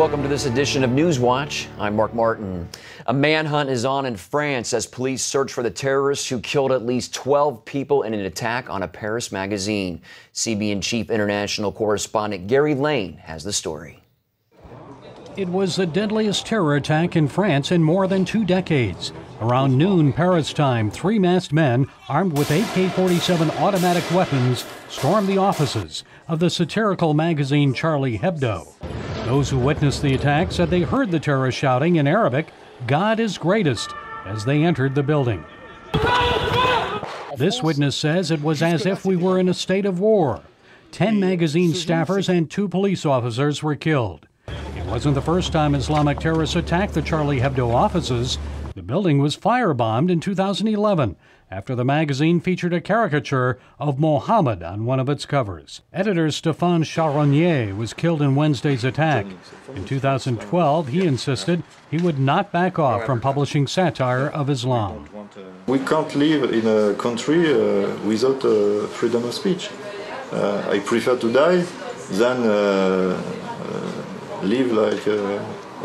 Welcome to this edition of NewsWatch. I'm Mark Martin. A manhunt is on in France as police search for the terrorists who killed at least 12 people in an attack on a Paris magazine. CBN Chief International Correspondent Gary Lane has the story. It was the deadliest terror attack in France in more than 2 decades. Around noon Paris time, 3 masked men armed with AK-47 automatic weapons stormed the offices of the satirical magazine Charlie Hebdo. Those who witnessed the attack said they heard the terrorists shouting in Arabic, "God is greatest," as they entered the building. This witness says it was as if we were in a state of war. 10 magazine staffers and 2 police officers were killed. It wasn't the first time Islamic terrorists attacked the Charlie Hebdo offices. The building was firebombed in 2011 after the magazine featured a caricature of Mohammed on one of its covers. Editor Stéphane Charonnier was killed in Wednesday's attack. In 2012, he insisted he would not back off from publishing satire of Islam. We can't live in a country without freedom of speech. I prefer to die than live like a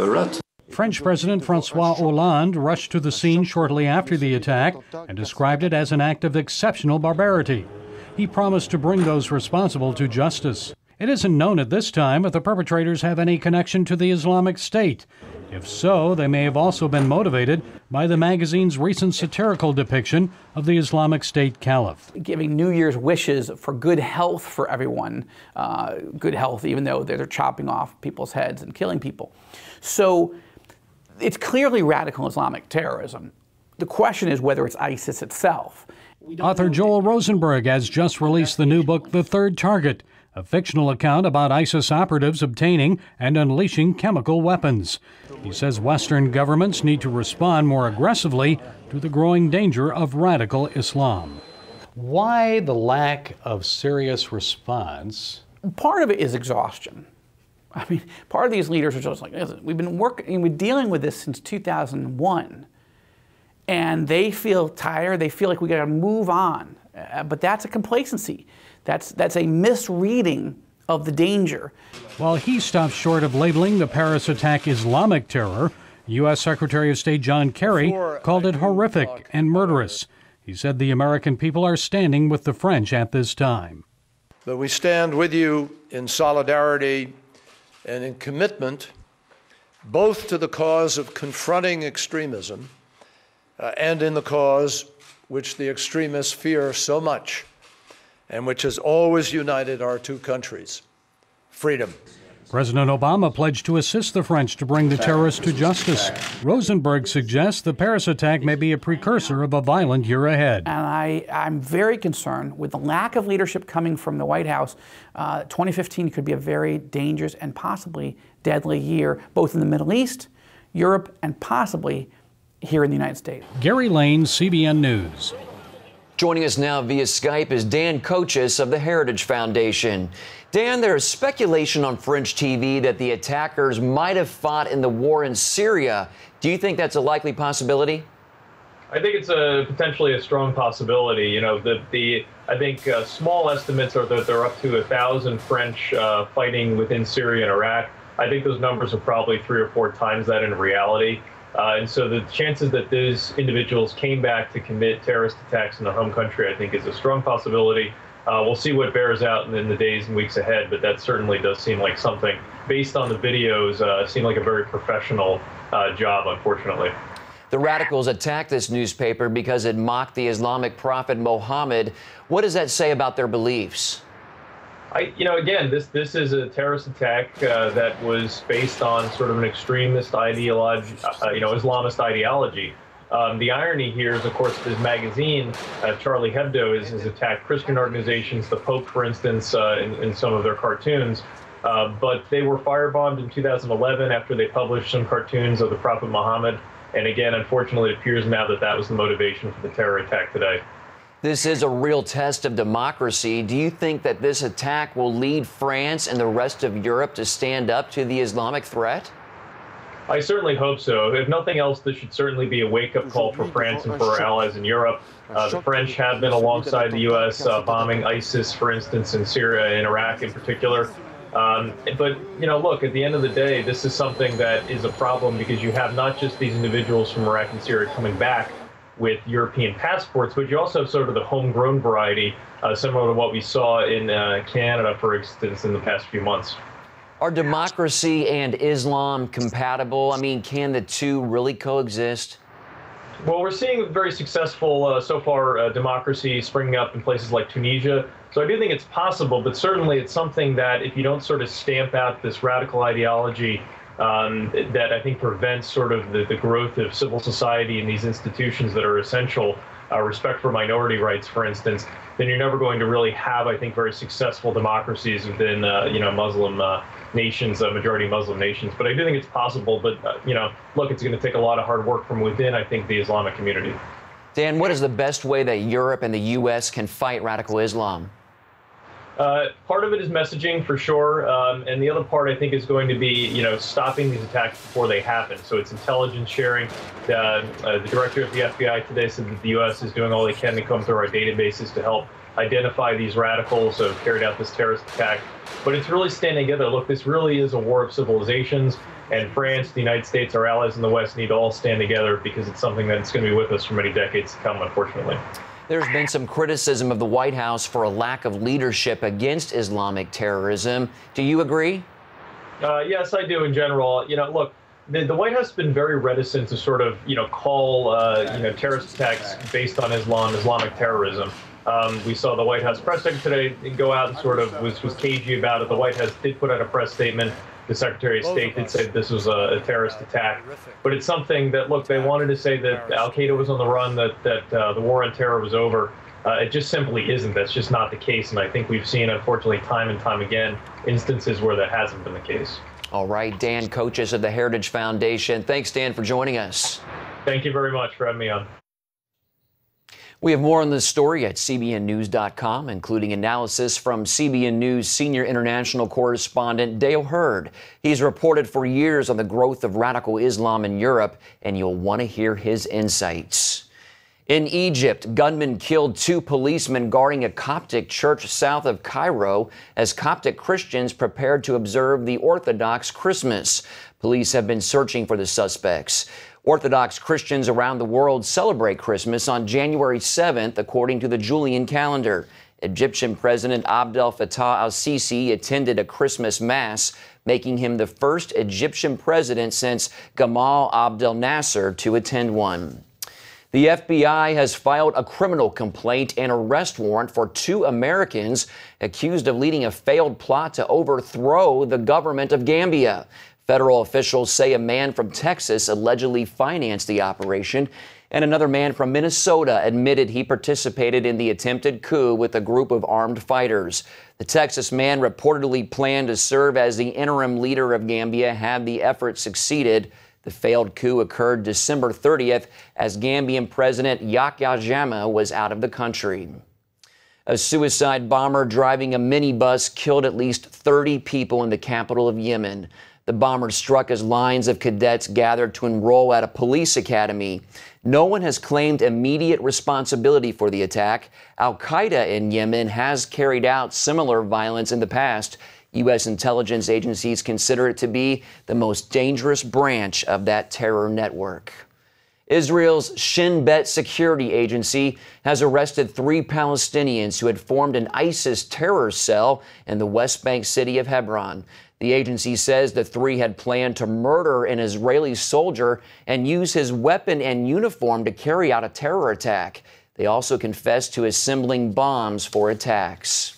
rat. French President François Hollande rushed to the scene shortly after the attack and described it as an act of exceptional barbarity. He promised to bring those responsible to justice. It isn't known at this time if the perpetrators have any connection to the Islamic State. If so, they may have also been motivated by the magazine's recent satirical depiction of the Islamic State Caliph. Giving New Year's wishes for good health for everyone, good health even though they're chopping off people's heads and killing people. So it's clearly radical Islamic terrorism. The question is whether it's ISIS itself. Author Joel Rosenberg has just released the new book, The Third Target, a fictional account about ISIS operatives obtaining and unleashing chemical weapons. He says Western governments need to respond more aggressively to the growing danger of radical Islam. Why the lack of serious response? Part of it is exhaustion. I mean, part of these leaders are just like, listen, we've been dealing with this since 2001, and they feel tired. They feel like we got to move on, but that's a complacency. That's a misreading of the danger. While he stopped short of labeling the Paris attack Islamic terror, U.S. Secretary of State John Kerry called it horrific and murderous. He said the American people are standing with the French at this time. But we stand with you in solidarity and in commitment both to the cause of confronting extremism and in the cause which the extremists fear so much and which has always united our 2 countries, freedom. President Obama pledged to assist the French to bring the terrorists to justice. Rosenberg suggests the Paris attack may be a precursor of a violent year ahead. And I'm very concerned with the lack of leadership coming from the White House. 2015 could be a very dangerous and possibly deadly year, both in the Middle East, Europe, and possibly here in the United States. Gary Lane, CBN News. Joining us now via Skype is Dan Cochis of the Heritage Foundation. Dan, there is speculation on French TV that the attackers might have fought in the war in Syria. Do you think that's a likely possibility? I think it's potentially a strong possibility. You know, I think small estimates are that there are up to 1,000 French fighting within Syria and Iraq. I think those numbers are probably 3 or 4 times that in reality. And so the chances that those individuals came back to commit terrorist attacks in their home country, I think, is a strong possibility. We'll see what bears out in the days and weeks ahead, but that certainly does seem like something, based on the videos, seem like a very professional job, unfortunately. The radicals attacked this newspaper because it mocked the Islamic prophet Mohammed. What does that say about their beliefs? Again, this is a terrorist attack that was based on sort of an extremist ideology, Islamist ideology. The irony here is, of course, this magazine, Charlie Hebdo, has attacked Christian organizations, the Pope, for instance, in some of their cartoons. But they were firebombed in 2011 after they published some cartoons of the Prophet Muhammad. And again, unfortunately, it appears now that that was the motivation for the terror attack today. This is a real test of democracy. Do you think that this attack will lead France and the rest of Europe to stand up to the Islamic threat? I certainly hope so. If nothing else, this should certainly be a wake-up call for France and for our allies in Europe. The French have been alongside the U.S. Bombing ISIS, for instance, in Syria and Iraq in particular. But, you know, look, at the end of the day, this is something that is a problem because you have not just these individuals from Iraq and Syria coming back with European passports, but you also have sort of the homegrown variety, similar to what we saw in Canada, for instance, in the past few months. Are democracy and Islam compatible? I mean, can the two really coexist? Well, we're seeing very successful, so far, democracy springing up in places like Tunisia. So I do think it's possible, but certainly it's something that if you don't sort of stamp out this radical ideology that I think prevents sort of the growth of civil society in these institutions that are essential, respect for minority rights, for instance, then you're never going to really have, I think, very successful democracies within, you know, Muslim nations, majority Muslim nations. But I do think it's possible. But, you know, look, it's going to take a lot of hard work from within, I think, the Islamic community. Dan, what is the best way that Europe and the U.S. can fight radical Islam? Part of it is messaging, for sure, and the other part, I think, is going to be, you know, stopping these attacks before they happen. So it's intelligence sharing. The director of the FBI today said that the U.S. is doing all they can to come through our databases to help identify these radicals who have carried out this terrorist attack. But it's really standing together. Look, this really is a war of civilizations, and France, the United States, our allies in the West need to all stand together because it's something that's going to be with us for many decades to come, unfortunately. There's been some criticism of the White House for a lack of leadership against Islamic terrorism. Do you agree? Yes, I do in general. You know, look, the White House has been very reticent to sort of, you know, call, you know, terrorist attacks based on Islamic terrorism. We saw the White House press secretary today go out and sort of was cagey about it. The White House did put out a press statement. The Secretary of State did say this was a terrorist attack. But it's something that, look, they wanted to say that al-Qaeda was on the run, that the war on terror was over. It just simply isn't. That's just not the case. And I think we've seen, unfortunately, time and time again, instances where that hasn't been the case. All right, Dan Coaches of the Heritage Foundation. Thanks, Dan, for joining us. Thank you very much for having me on. We have more on this story at CBNNews.com, including analysis from CBN News senior international correspondent Dale Hurd. He's reported for years on the growth of radical Islam in Europe, and you'll want to hear his insights. In Egypt, gunmen killed 2 policemen guarding a Coptic church south of Cairo as Coptic Christians prepared to observe the Orthodox Christmas. Police have been searching for the suspects. Orthodox Christians around the world celebrate Christmas on January 7th, according to the Julian calendar. Egyptian President Abdel Fattah al-Sisi attended a Christmas Mass, making him the first Egyptian president since Gamal Abdel Nasser to attend one. The FBI has filed a criminal complaint and arrest warrant for 2 Americans accused of leading a failed plot to overthrow the government of Gambia. Federal officials say a man from Texas allegedly financed the operation, and another man from Minnesota admitted he participated in the attempted coup with a group of armed fighters. The Texas man reportedly planned to serve as the interim leader of Gambia had the effort succeeded. The failed coup occurred December 30th as Gambian President Yahya Jammeh was out of the country. A suicide bomber driving a minibus killed at least 30 people in the capital of Yemen. The bomber struck as lines of cadets gathered to enroll at a police academy. No one has claimed immediate responsibility for the attack. Al-Qaeda in Yemen has carried out similar violence in the past. U.S. intelligence agencies consider it to be the most dangerous branch of that terror network. Israel's Shin Bet security agency has arrested 3 Palestinians who had formed an ISIS terror cell in the West Bank city of Hebron. The agency says the 3 had planned to murder an Israeli soldier and use his weapon and uniform to carry out a terror attack. They also confessed to assembling bombs for attacks.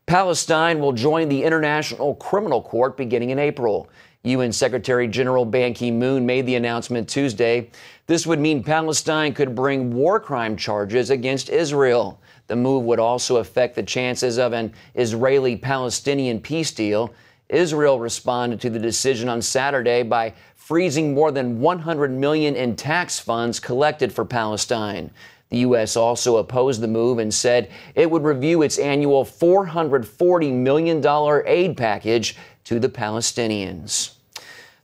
Palestine will join the International Criminal Court beginning in April. UN Secretary General Ban Ki-moon made the announcement Tuesday. This would mean Palestine could bring war crime charges against Israel. The move would also affect the chances of an Israeli-Palestinian peace deal. Israel responded to the decision on Saturday by freezing more than $100 million in tax funds collected for Palestine. The U.S. also opposed the move and said it would review its annual $440 million aid package to the Palestinians.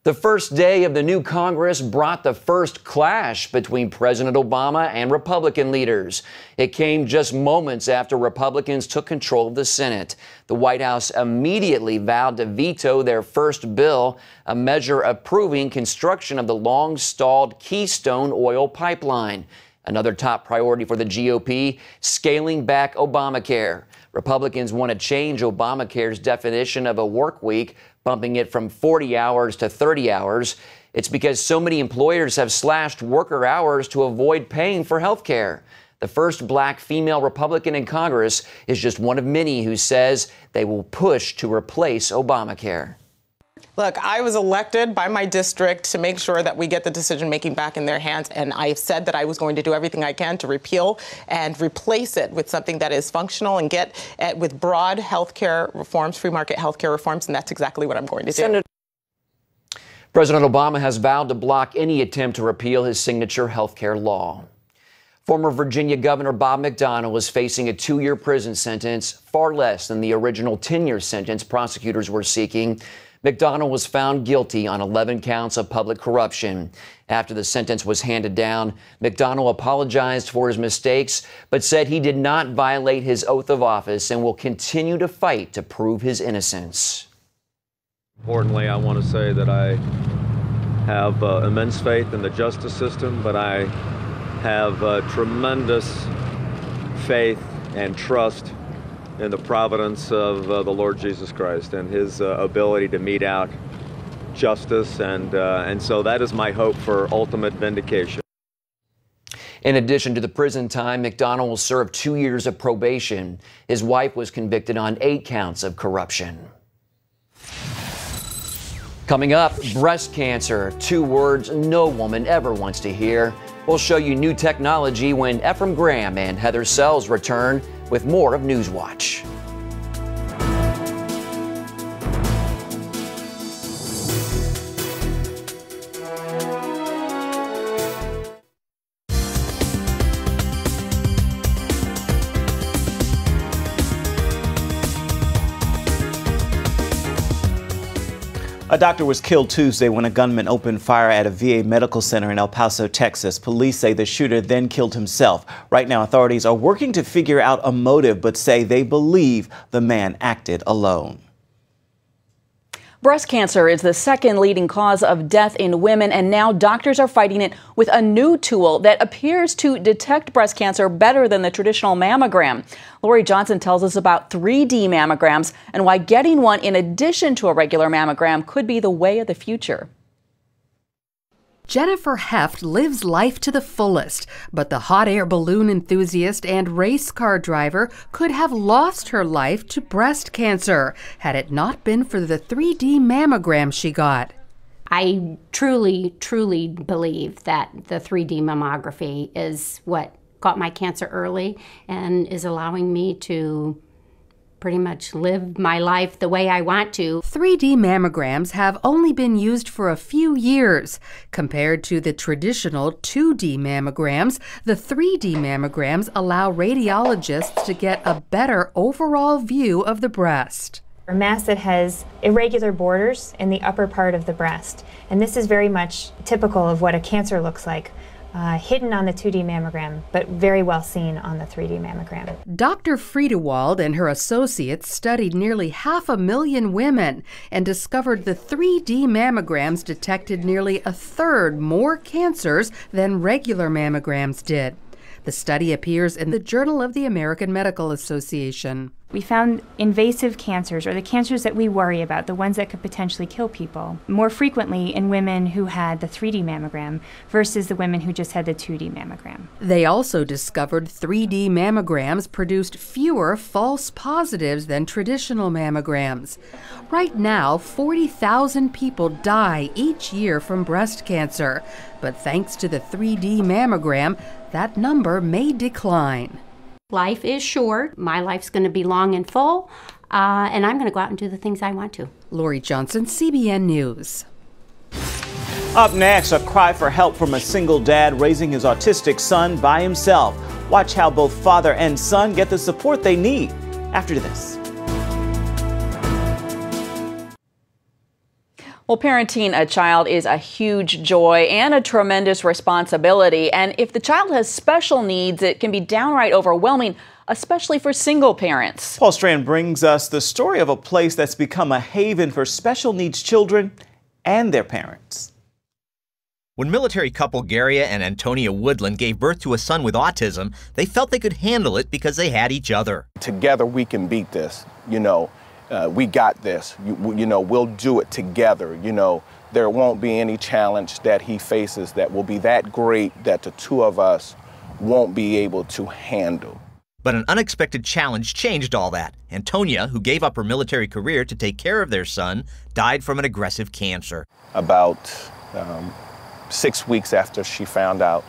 The first day of the new Congress brought the first clash between President Obama and Republican leaders. It came just moments after Republicans took control of the Senate. The White House immediately vowed to veto their first bill, a measure approving construction of the long-stalled Keystone oil pipeline. Another top priority for the GOP, scaling back Obamacare. Republicans want to change Obamacare's definition of a work week, bumping it from 40 hours to 30 hours. It's because so many employers have slashed worker hours to avoid paying for health care. The first black female Republican in Congress is just one of many who says they will push to replace Obamacare. Look, I was elected by my district to make sure that we get the decision-making back in their hands, and I said that I was going to do everything I can to repeal and replace it with something that is functional and get with broad health care reforms, free market health care reforms, and that's exactly what I'm going to do. President Obama has vowed to block any attempt to repeal his signature health care law. Former Virginia Governor Bob McDonnell is facing a 2-year prison sentence, far less than the original 10-year sentence prosecutors were seeking. McDonnell was found guilty on 11 counts of public corruption. After the sentence was handed down, McDonnell apologized for his mistakes, but said he did not violate his oath of office and will continue to fight to prove his innocence. Importantly, I want to say that I have immense faith in the justice system, but I have tremendous faith and trust in the providence of the Lord Jesus Christ and his ability to mete out justice, and so that is my hope for ultimate vindication. In addition to the prison time, McDonnell will serve 2 years of probation. His wife was convicted on 8 counts of corruption. Coming up, breast cancer, 2 words no woman ever wants to hear. We'll show you new technology when Ephraim Graham and Heather Sells return with more of NewsWatch. A doctor was killed Tuesday when a gunman opened fire at a VA medical center in El Paso, Texas. Police say the shooter then killed himself. Right now, authorities are working to figure out a motive, but say they believe the man acted alone. Breast cancer is the second leading cause of death in women, and now doctors are fighting it with a new tool that appears to detect breast cancer better than the traditional mammogram. Lori Johnson tells us about 3D mammograms and why getting one in addition to a regular mammogram could be the way of the future. Jennifer Heft lives life to the fullest, but the hot air balloon enthusiast and race car driver could have lost her life to breast cancer had it not been for the 3D mammogram she got. I truly believe that the 3D mammography is what got my cancer early and is allowing me to pretty much live my life the way I want to. 3D mammograms have only been used for a few years. Compared to the traditional 2D mammograms, the 3D mammograms allow radiologists to get a better overall view of the breast. A mass that has irregular borders in the upper part of the breast, and this is very much typical of what a cancer looks like. Hidden on the 2D mammogram, but very well seen on the 3D mammogram. Dr. Friedewald and her associates studied nearly 500,000 women and discovered the 3D mammograms detected nearly a third more cancers than regular mammograms did. The study appears in the Journal of the American Medical Association. We found invasive cancers, or the cancers that we worry about, the ones that could potentially kill people, more frequently in women who had the 3D mammogram versus the women who just had the 2D mammogram. They also discovered 3D mammograms produced fewer false positives than traditional mammograms. Right now, 40,000 people die each year from breast cancer, but thanks to the 3D mammogram, that number may decline. Life is short. My life's going to be long and full, and I'm going to go out and do the things I want to. Lori Johnson, CBN News. Up next, a cry for help from a single dad raising his autistic son by himself. Watch how both father and son get the support they need after this. Well, parenting a child is a huge joy and a tremendous responsibility. And if the child has special needs, it can be downright overwhelming, especially for single parents. Paul Strand brings us the story of a place that's become a haven for special needs children and their parents. When military couple Gary and Antonia Woodland gave birth to a son with autism, they felt they could handle it because they had each other. Together we can beat this, we got this, we'll do it together, there won't be any challenge that he faces that will be that great that the two of us won't be able to handle. But an unexpected challenge changed all that. Antonia, who gave up her military career to take care of their son, died from an aggressive cancer. About 6 weeks after she found out,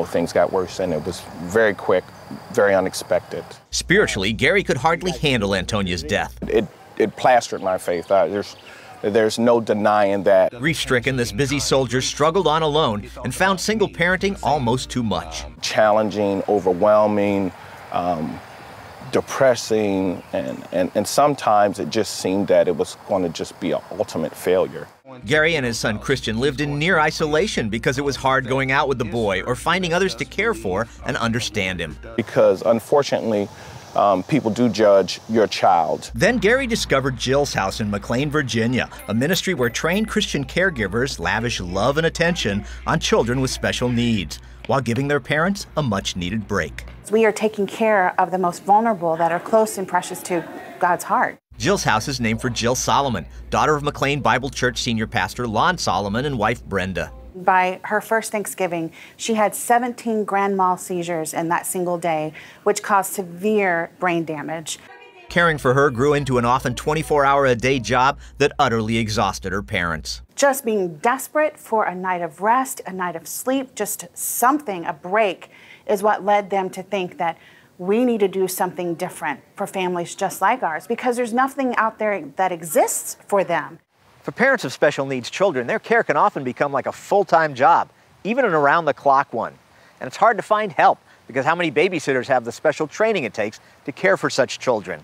things got worse, and it was very quick, very unexpected. Spiritually, Gary could hardly handle Antonia's death. It plastered my faith. There's no denying that. Grief-stricken, this busy soldier struggled on alone and found single parenting almost too much. Challenging, overwhelming, depressing, and sometimes it just seemed that it was going to just be an ultimate failure. Gary and his son Christian lived in near isolation because it was hard going out with the boy or finding others to care for and understand him. Because unfortunately, people do judge your child. Then Gary discovered Jill's House in McLean, Virginia, a ministry where trained Christian caregivers lavish love and attention on children with special needs, while giving their parents a much-needed break. We are taking care of the most vulnerable that are close and precious to God's heart. Jill's House is named for Jill Solomon, daughter of McLean Bible Church senior pastor Lon Solomon and wife Brenda. By her first Thanksgiving, she had 17 grand mal seizures in that single day, which caused severe brain damage. Caring for her grew into an often 24-hour-a-day job that utterly exhausted her parents. Just being desperate for a night of rest, a night of sleep, just something, a break, is what led them to think that we need to do something different for families just like ours, because there's nothing out there that exists for them. For parents of special needs children, their care can often become like a full-time job, even an around-the-clock one. And it's hard to find help because how many babysitters have the special training it takes to care for such children?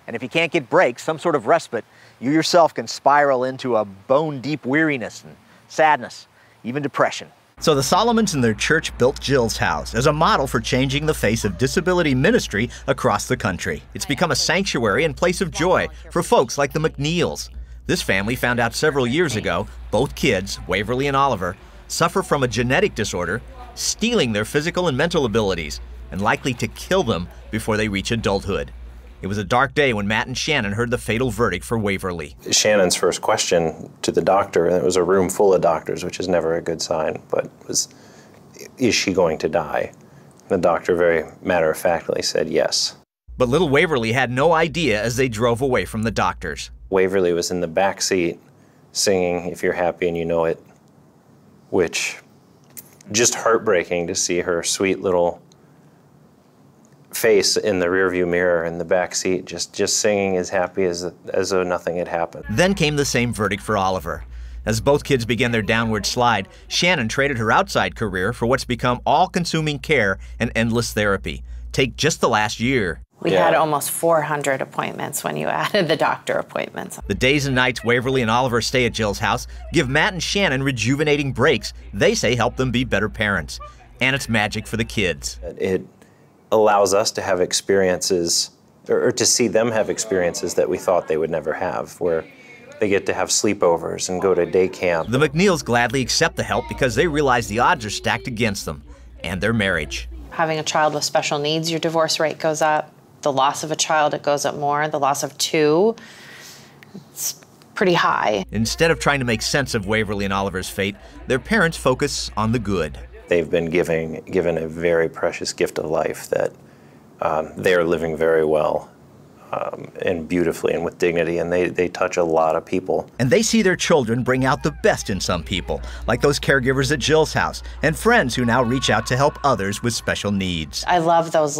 And if you can't get breaks, some sort of respite, you yourself can spiral into a bone-deep weariness and sadness, even depression. So the Solomons and their church built Jill's House as a model for changing the face of disability ministry across the country. It's become a sanctuary and place of joy for folks like the McNeils. This family found out several years ago both kids, Waverly and Oliver, suffer from a genetic disorder, stealing their physical and mental abilities, and likely to kill them before they reach adulthood. It was a dark day when Matt and Shannon heard the fatal verdict for Waverly. Shannon's first question to the doctor, and it was a room full of doctors, which is never a good sign, but was, is she going to die? The doctor very matter-of-factly said yes. But little Waverly had no idea as they drove away from the doctors. Waverly was in the back seat singing If You're Happy and You Know It, which just heartbreaking to see her sweet little face in the rearview mirror in the back seat, just singing as happy as though nothing had happened. Then came the same verdict for Oliver. As both kids began their downward slide, Shannon traded her outside career for what's become all-consuming care and endless therapy. Take just the last year. We had almost 400 appointments when you added the doctor appointments. The days and nights Waverly and Oliver stay at Jill's House give Matt and Shannon rejuvenating breaks they say help them be better parents. And it's magic for the kids. It allows us to have experiences, or to see them have experiences that we thought they would never have, where they get to have sleepovers and go to day camp. The McNeils gladly accept the help because they realize the odds are stacked against them and their marriage. Having a child with special needs, your divorce rate goes up. The loss of a child, it goes up more. The loss of two, it's pretty high. Instead of trying to make sense of Waverly and Oliver's fate, their parents focus on the good. They've been given a very precious gift of life that they are living very well and beautifully and with dignity, and they touch a lot of people. And they see their children bring out the best in some people, like those caregivers at Jill's House and friends who now reach out to help others with special needs. I love those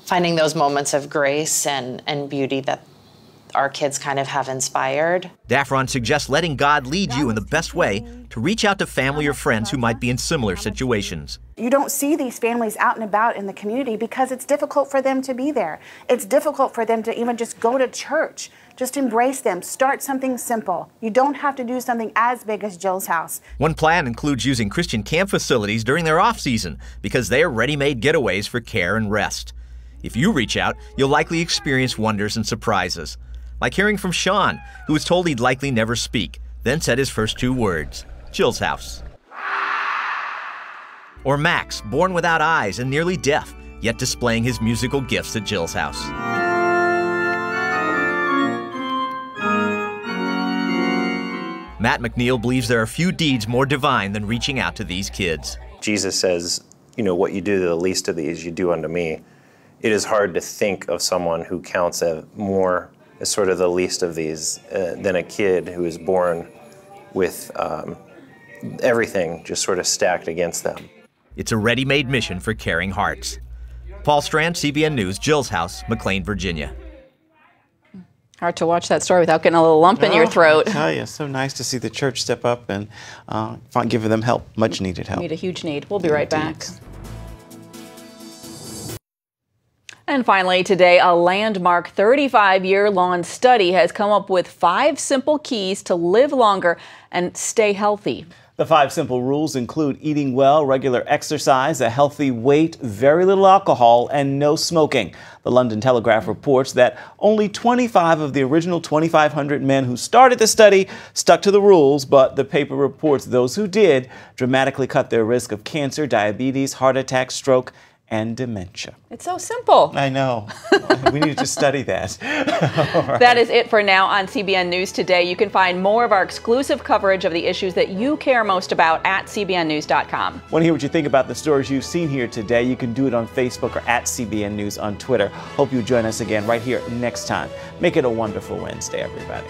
finding those moments of grace and beauty that our kids kind of have inspired. Daffron suggests letting God lead you in the best way to reach out to family or friends who might be in similar situations. You don't see these families out and about in the community because it's difficult for them to be there. It's difficult for them to even just go to church. Just embrace them. Start something simple. You don't have to do something as big as Jill's house. One plan includes using Christian camp facilities during their off-season because they are ready-made getaways for care and rest. If you reach out, you'll likely experience wonders and surprises. Like hearing from Sean, who was told he'd likely never speak, then said his first 2 words, Jill's house. Or Max, born without eyes and nearly deaf, yet displaying his musical gifts at Jill's house. Matt McNeil believes there are few deeds more divine than reaching out to these kids. Jesus says, you know, what you do to the least of these, you do unto me. It is hard to think of someone who counts as more as sort of the least of these than a kid who is born with everything just sort of stacked against them. It's a ready-made mission for caring hearts. Paul Strand, CBN News, Jill's house, McLean, Virginia. Hard to watch that story without getting a little lump in your throat. I tell you, so nice to see the church step up and giving them help, much needed help. Need a huge need. We'll be right back. And finally today, a landmark 35-year-long study has come up with 5 simple keys to live longer and stay healthy. The 5 simple rules include eating well, regular exercise, a healthy weight, very little alcohol, and no smoking. The London Telegraph reports that only 25 of the original 2,500 men who started the study stuck to the rules, but the paper reports those who did dramatically cut their risk of cancer, diabetes, heart attack, stroke, and dementia. It's so simple. I know. We need to study that. Right. That is it for now on CBN News Today. You can find more of our exclusive coverage of the issues that you care most about at cbnnews.com. Want to hear what you think about the stories you've seen here today? You can do it on Facebook or at CBN News on Twitter. Hope you join us again right here next time. Make it a wonderful Wednesday, everybody.